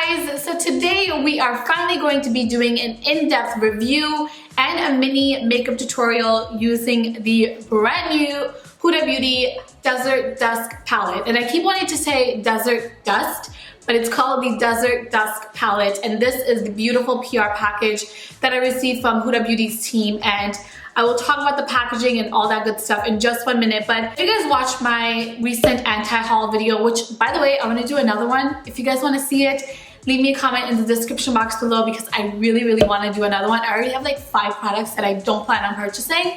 guys, so today we are finally going to be doing an in-depth review and a mini makeup tutorial using the brand new Huda Beauty Desert Dusk palette. And I keep wanting to say Desert Dust, but it's called the Desert Dusk palette, and this is the beautiful PR package that I received from Huda Beauty's team, and I will talk about the packaging and all that good stuff in just 1 minute. But if you guys watched my recent anti-haul video, which by the way, I'm gonna do another one. If you guys wanna see it, leave me a comment in the description box below because I really wanna do another one. I already have like 5 products that I don't plan on purchasing.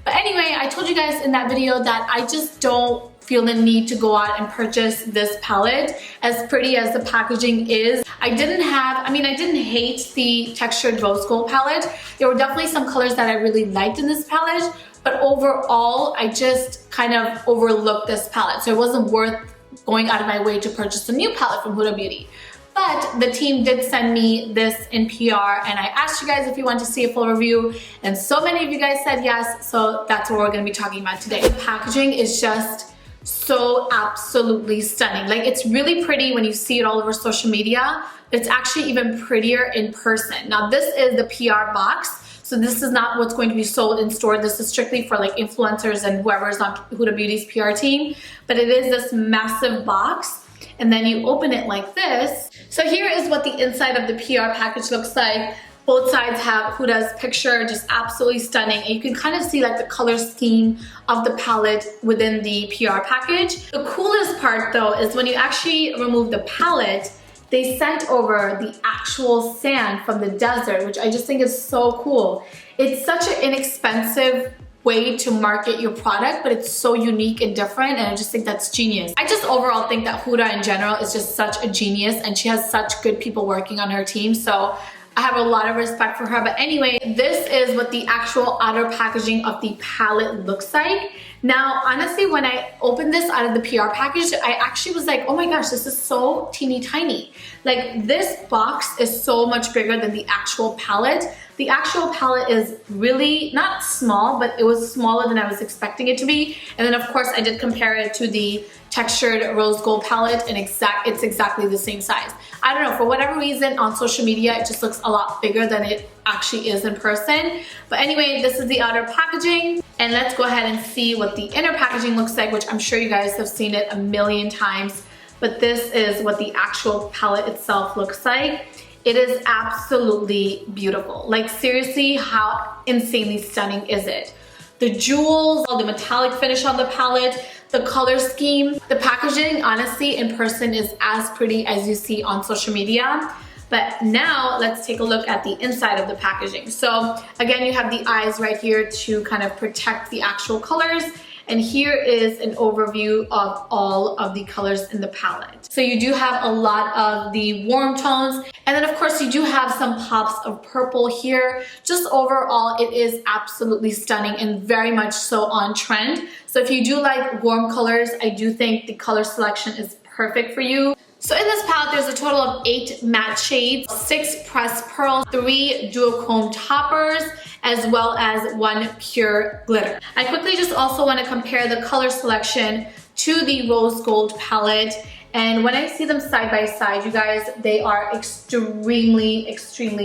But anyway, I told you guys in that video that I just don't feel the need to go out and purchase this palette. As pretty as the packaging is, I didn't hate the textured rose gold palette. There were definitely some colors that I really liked in this palette, but overall, I just kind of overlooked this palette. So it wasn't worth going out of my way to purchase a new palette from Huda Beauty. But the team did send me this in PR, and I asked you guys if you want to see a full review, and so many of you guys said yes, so that's what we're gonna be talking about today. The packaging is just so absolutely stunning. Like, it's really pretty when you see it all over social media, but it's actually even prettier in person. Now, this is the PR box, so this is not what's going to be sold in store. This is strictly for like influencers and whoever's on Huda Beauty's PR team, but it is this massive box. And then you open it like this. So here is what the inside of the PR package looks like. Both sides have Huda's picture, just absolutely stunning. And you can kind of see like the color scheme of the palette within the PR package. The coolest part though is when you actually remove the palette, they sent over the actual sand from the desert, which I just think is so cool. It's such an inexpensive way to market your product, but it's so unique and different, and I just think that's genius. I just overall think that Huda in general is just such a genius, and she has such good people working on her team, so I have a lot of respect for her. But anyway, this is what the actual outer packaging of the palette looks like. Now, honestly, when I opened this out of the PR package, I actually was like, oh my gosh, this is so teeny tiny. Like, this box is so much bigger than the actual palette. The actual palette is really not small, but it was smaller than I was expecting it to be. And then of course I did compare it to the textured rose gold palette, and it's exactly the same size. I don't know, for whatever reason on social media it just looks a lot bigger than it actually is in person. But anyway, this is the outer packaging, and let's go ahead and see what the inner packaging looks like, which I'm sure you guys have seen it a million times. But this is what the actual palette itself looks like. It is absolutely beautiful. Like, seriously, how insanely stunning is it? The jewels, the metallic finish on the palette, the color scheme, the packaging, honestly, in person is as pretty as you see on social media. But now let's take a look at the inside of the packaging. So again, you have the eyes right here to kind of protect the actual colors. And here is an overview of all of the colors in the palette. So you do have a lot of the warm tones, and then of course you do have some pops of purple here. Just overall, it is absolutely stunning and very much so on trend. So if you do like warm colors, I do think the color selection is perfect for you. So in this palette, there's a total of 8 matte shades, 6 pressed pearls, 3 duochrome toppers, as well as 1 pure glitter. I quickly just also want to compare the color selection to the rose gold palette. And when I see them side by side, you guys, they are extremely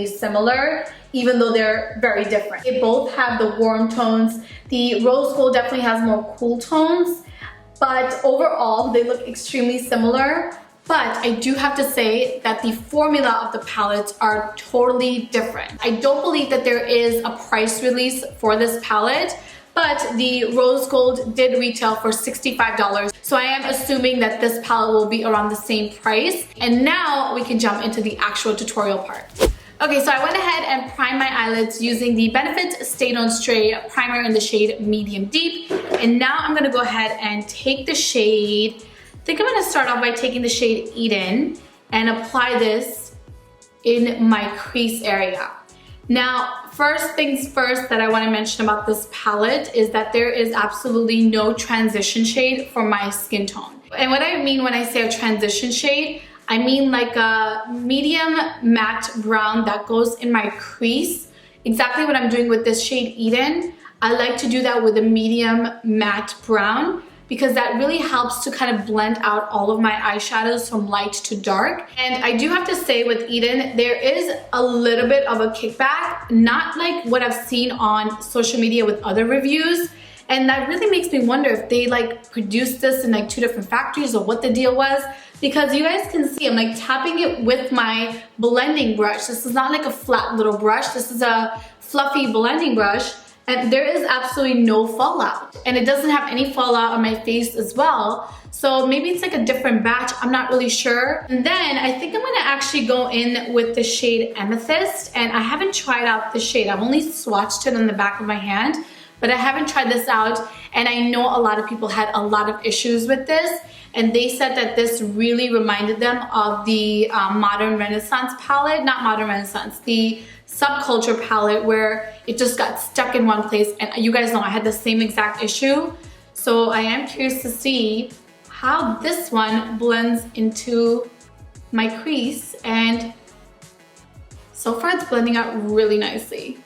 similar, even though they're very different. They both have the warm tones. The rose gold definitely has more cool tones, but overall, they look extremely similar. But I do have to say that the formula of the palettes are totally different. I don't believe that there is a price release for this palette, but the rose gold did retail for $65. So I am assuming that this palette will be around the same price. And now we can jump into the actual tutorial part. Okay, so I went ahead and primed my eyelids using the Benefit Stay Don't Stray primer in the shade Medium Deep. And now I'm gonna go ahead and take the shade, I think I'm gonna start off by taking the shade Eden and apply this in my crease area. Now, first things first that I wanna mention about this palette is that there is absolutely no transition shade for my skin tone. And what I mean when I say a transition shade, I mean like a medium matte brown that goes in my crease. Exactly what I'm doing with this shade Eden. I like to do that with a medium matte brown, because that really helps to kind of blend out all of my eyeshadows from light to dark. And I do have to say with Eden, there is a little bit of a kickback, not like what I've seen on social media with other reviews. And that really makes me wonder if they like produced this in like 2 different factories or what the deal was. Because you guys can see I'm like tapping it with my blending brush. This is not like a flat little brush. This is a fluffy blending brush. And there is absolutely no fallout. And it doesn't have any fallout on my face as well. So maybe it's like a different batch, I'm not really sure. And then I think I'm gonna actually go in with the shade Amethyst. And I haven't tried out the shade. I've only swatched it on the back of my hand, but I haven't tried this out. And I know a lot of people had a lot of issues with this. And they said that this really reminded them of the Modern Renaissance palette, not Modern Renaissance, the Subculture palette, where it just got stuck in one place. And you guys know I had the same exact issue. So I am curious to see how this one blends into my crease. And so far it's blending out really nicely.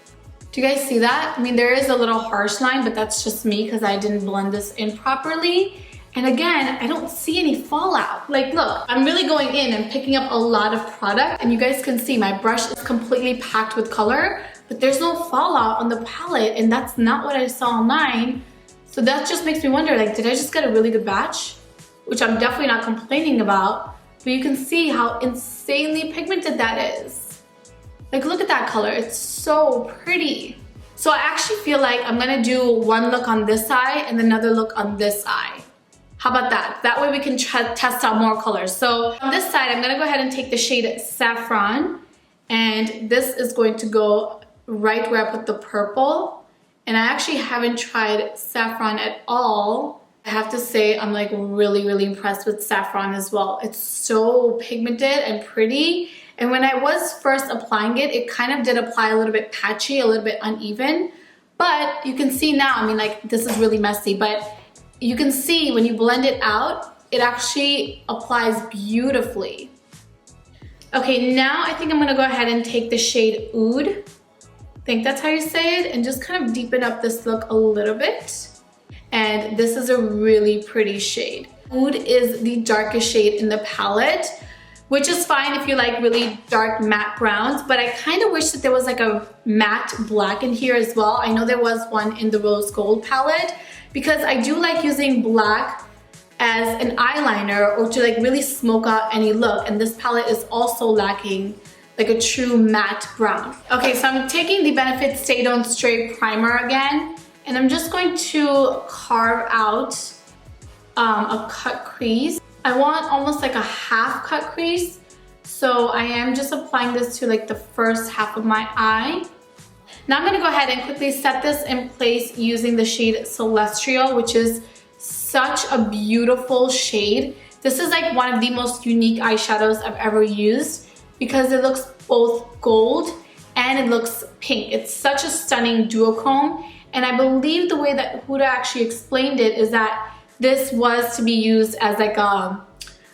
Do you guys see that? I mean, there is a little harsh line, but that's just me because I didn't blend this in properly. And again, I don't see any fallout. Like, look, I'm really going in and picking up a lot of product, and you guys can see my brush is completely packed with color, but there's no fallout on the palette, and that's not what I saw online. So that just makes me wonder, like, did I just get a really good batch? Which I'm definitely not complaining about, but you can see how insanely pigmented that is. Like, look at that color, it's so pretty. So I actually feel like I'm gonna do one look on this eye and another look on this eye. How about that? That way we can test out more colors. So on this side, I'm gonna go ahead and take the shade Saffron, and this is going to go right where I put the purple. And I actually haven't tried Saffron at all. I have to say I'm like really, really impressed with Saffron as well. It's so pigmented and pretty. And when I was first applying it, it kind of did apply a little bit patchy, a little bit uneven. But you can see now, I mean, like, this is really messy, but you can see when you blend it out, it actually applies beautifully. Okay, now I think I'm gonna go ahead and take the shade Oud. I think that's how you say it, and just kind of deepen up this look a little bit. And this is a really pretty shade. Oud is the darkest shade in the palette, which is fine if you like really dark matte browns, but I kind of wish that there was like a matte black in here as well. I know there was one in the rose gold palette, because I do like using black as an eyeliner or to like really smoke out any look, and this palette is also lacking like a true matte brown. Okay, so I'm taking the Benefit Stay Don't Stray primer again, and I'm just going to carve out a cut crease. I want almost like a half cut crease, so I am just applying this to like the first half of my eye. Now I'm gonna go ahead and quickly set this in place using the shade Celestial, which is such a beautiful shade. This is like one of the most unique eyeshadows I've ever used because it looks both gold and it looks pink. It's such a stunning duochrome, and I believe the way that Huda actually explained it is that this was to be used as like a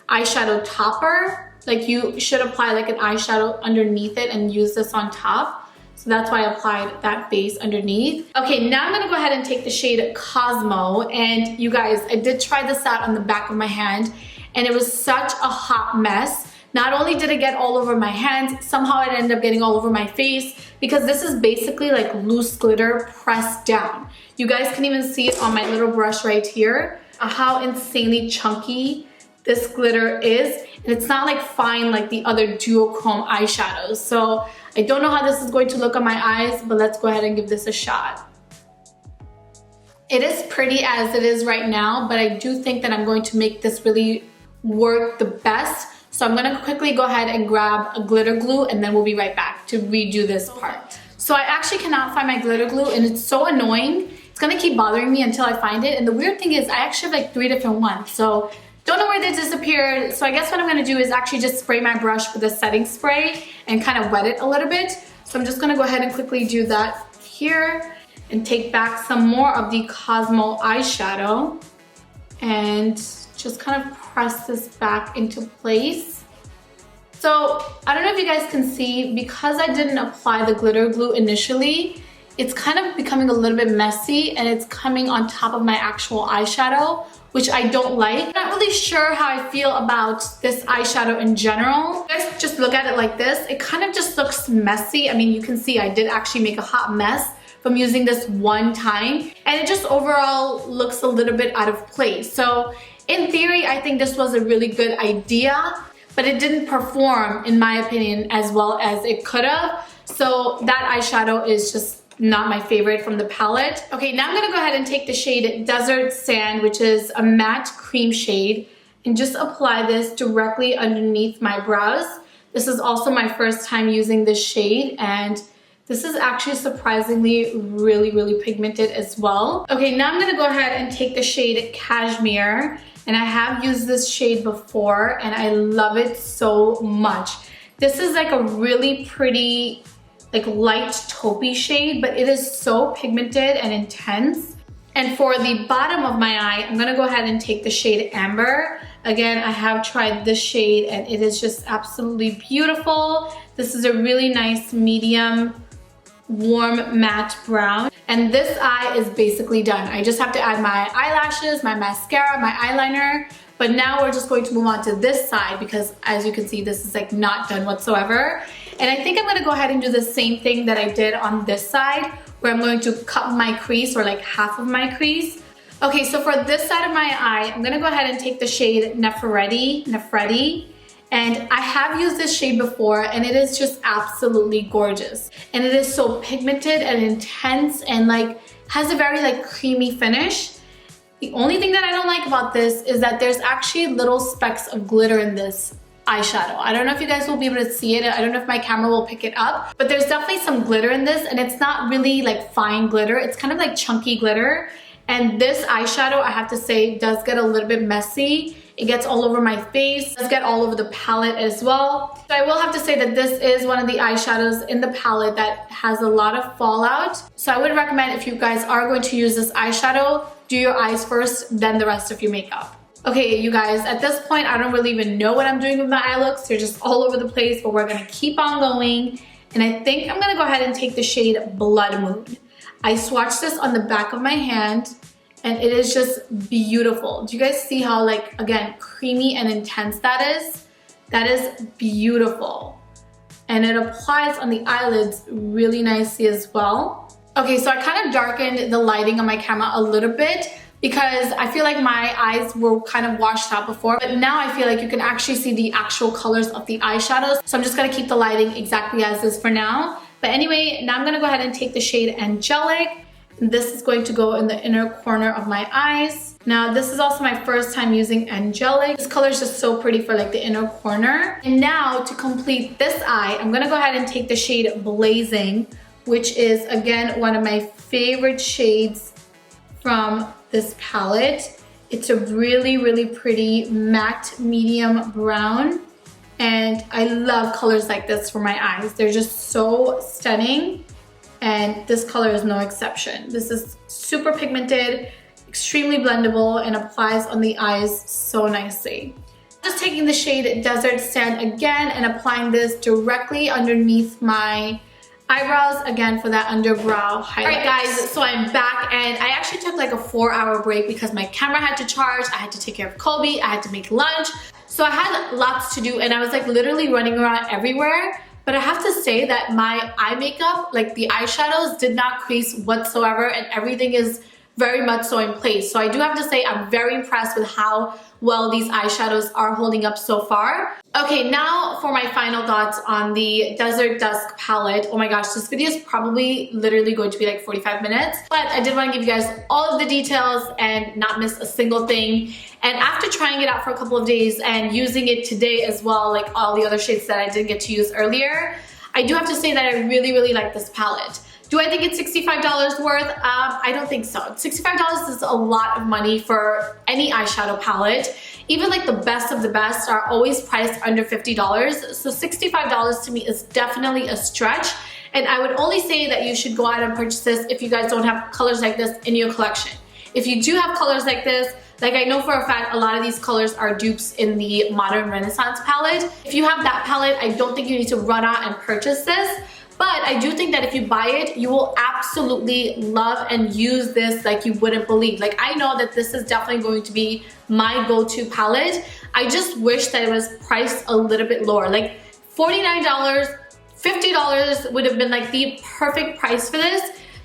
eyeshadow topper. Like, you should apply like an eyeshadow underneath it and use this on top. So that's why I applied that base underneath. Okay, now I'm gonna go ahead and take the shade Cosmo. And you guys, I did try this out on the back of my hand, and it was such a hot mess. Not only did it get all over my hands, somehow it ended up getting all over my face, because this is basically like loose glitter pressed down. You guys can even see it on my little brush right here, how insanely chunky this glitter is. And it's not like fine like the other duochrome eyeshadows. So I don't know how this is going to look on my eyes, but let's go ahead and give this a shot. It is pretty as it is right now, but I do think that I'm going to make this really work the best. So I'm gonna quickly go ahead and grab a glitter glue, and then we'll be right back to redo this part. So I actually cannot find my glitter glue, and it's so annoying. It's gonna keep bothering me until I find it. And the weird thing is I actually have like 3 different ones. So don't know where they disappeared. So I guess what I'm gonna do is actually just spray my brush with a setting spray and kind of wet it a little bit. So I'm just gonna go ahead and quickly do that here and take back some more of the Cosmo eyeshadow and just kind of press this back into place. So I don't know if you guys can see, because I didn't apply the glitter glue initially, it's kind of becoming a little bit messy, and it's coming on top of my actual eyeshadow, which I don't like. I'm not really sure how I feel about this eyeshadow in general. You guys just look at it like this. It kind of just looks messy. I mean, you can see I did actually make a hot mess from using this one time, and it just overall looks a little bit out of place. So in theory, I think this was a really good idea, but it didn't perform, in my opinion, as well as it could have. So that eyeshadow is just not my favorite from the palette. Okay, now I'm gonna go ahead and take the shade Desert Sand, which is a matte cream shade, and just apply this directly underneath my brows. This is also my first time using this shade, and this is actually surprisingly really pigmented as well. Okay, now I'm gonna go ahead and take the shade Cashmere, and I have used this shade before and I love it so much. This is like a really pretty, like light taupey shade, but it is so pigmented and intense. And for the bottom of my eye, I'm gonna go ahead and take the shade Amber. Again, I have tried this shade and it is just absolutely beautiful. This is a really nice medium warm matte brown, and this eye is basically done. I just have to add my eyelashes, my mascara, my eyeliner, but now we're just going to move on to this side because as you can see, this is like not done whatsoever. And I think I'm gonna go ahead and do the same thing that I did on this side, where I'm going to cut my crease, or like half of my crease. Okay, so for this side of my eye, I'm gonna go ahead and take the shade Nefertiti. And I have used this shade before and it is just absolutely gorgeous. And it is so pigmented and intense and like has a very like creamy finish. The only thing that I don't like about this is that there's actually little specks of glitter in this eyeshadow. I don't know if you guys will be able to see it. I don't know if my camera will pick it up, but there's definitely some glitter in this, and it's not really like fine glitter. It's kind of like chunky glitter. And this eyeshadow, I have to say, does get a little bit messy. It gets all over my face. It does get all over the palette as well. So I will have to say that this is one of the eyeshadows in the palette that has a lot of fallout. So I would recommend, if you guys are going to use this eyeshadow, do your eyes first, then the rest of your makeup. Okay, you guys, at this point, I don't really even know what I'm doing with my eye looks. They're just all over the place, but we're gonna keep on going. And I think I'm gonna go ahead and take the shade Blood Moon. I swatched this on the back of my hand, and it is just beautiful. Do you guys see how, like, again, creamy and intense that is? That is beautiful. And it applies on the eyelids really nicely as well. Okay, so I kind of darkened the lighting on my camera a little bit because I feel like my eyes were kind of washed out before, but now I feel like you can actually see the actual colors of the eyeshadows. So I'm just gonna keep the lighting exactly as is for now. But anyway, now I'm gonna go ahead and take the shade Angelic. This is going to go in the inner corner of my eyes. Now, this is also my first time using Angelic. This color is just so pretty for like the inner corner. And now to complete this eye, I'm gonna go ahead and take the shade Blazing, which is again one of my favorite shades from this palette. It's a really pretty matte medium brown. And I love colors like this for my eyes. They're just so stunning. And this color is no exception. This is super pigmented, extremely blendable, and applies on the eyes so nicely. Just taking the shade Desert Sand again and applying this directly underneath my eyebrows, again for that underbrow highlight. Alright guys, so I'm back, and I actually took like a 4-hour break because my camera had to charge, I had to take care of Kobe, I had to make lunch. So I had lots to do and I was like literally running around everywhere. But I have to say that my eye makeup, like the eyeshadows, did not crease whatsoever, and everything is very much so in place. So I do have to say I'm very impressed with how well these eyeshadows are holding up so far. Okay, now for my final thoughts on the Desert Dusk palette. Oh my gosh, this video is probably literally going to be like 45 minutes, but I did want to give you guys all of the details and not miss a single thing. And after trying it out for a couple of days and using it today as well, like all the other shades that I didn't get to use earlier, I do have to say that I really like this palette. Do I think it's $65 worth? I don't think so. $65 is a lot of money for any eyeshadow palette. Even like the best of the best are always priced under $50. So $65 to me is definitely a stretch. And I would only say that you should go out and purchase this if you guys don't have colors like this in your collection. If you do have colors like this, like I know for a fact a lot of these colors are dupes in the Modern Renaissance palette. If you have that palette, I don't think you need to run out and purchase this. But I do think that if you buy it, you will absolutely love and use this like you wouldn't believe. Like, I know that this is definitely going to be my go-to palette. I just wish that it was priced a little bit lower. Like $49, $50 would have been like the perfect price for this.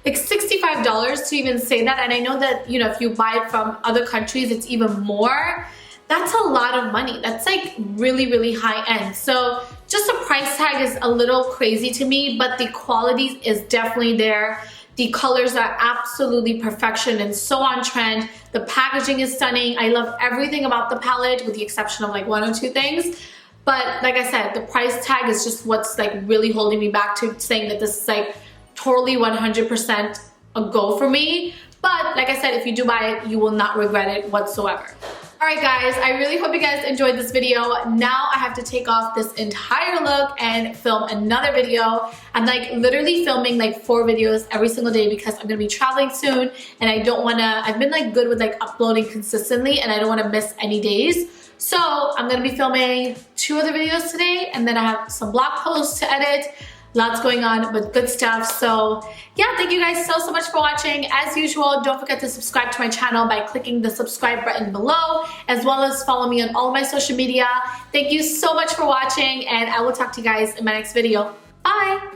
Like $65 to even say that. And I know that, you know, if you buy it from other countries, it's even more. That's a lot of money. That's like really, really high end. So just the price tag is a little crazy to me, but the quality is definitely there. The colors are absolutely perfection and so on trend. The packaging is stunning. I love everything about the palette with the exception of like one or two things. But like I said, the price tag is just what's like really holding me back to saying that this is like totally 100% a go for me. But like I said, if you do buy it, you will not regret it whatsoever. Alright guys, I really hope you guys enjoyed this video. Now I have to take off this entire look and film another video. I'm like literally filming like 4 videos every single day because I'm gonna be traveling soon and I don't wanna, I've been like good with like uploading consistently and I don't wanna miss any days. So I'm gonna be filming 2 other videos today and then I have some blog posts to edit. Lots going on, but good stuff. So yeah, thank you guys so much for watching. As usual, don't forget to subscribe to my channel by clicking the subscribe button below, as well as follow me on all of my social media. Thank you so much for watching, and I will talk to you guys in my next video. Bye!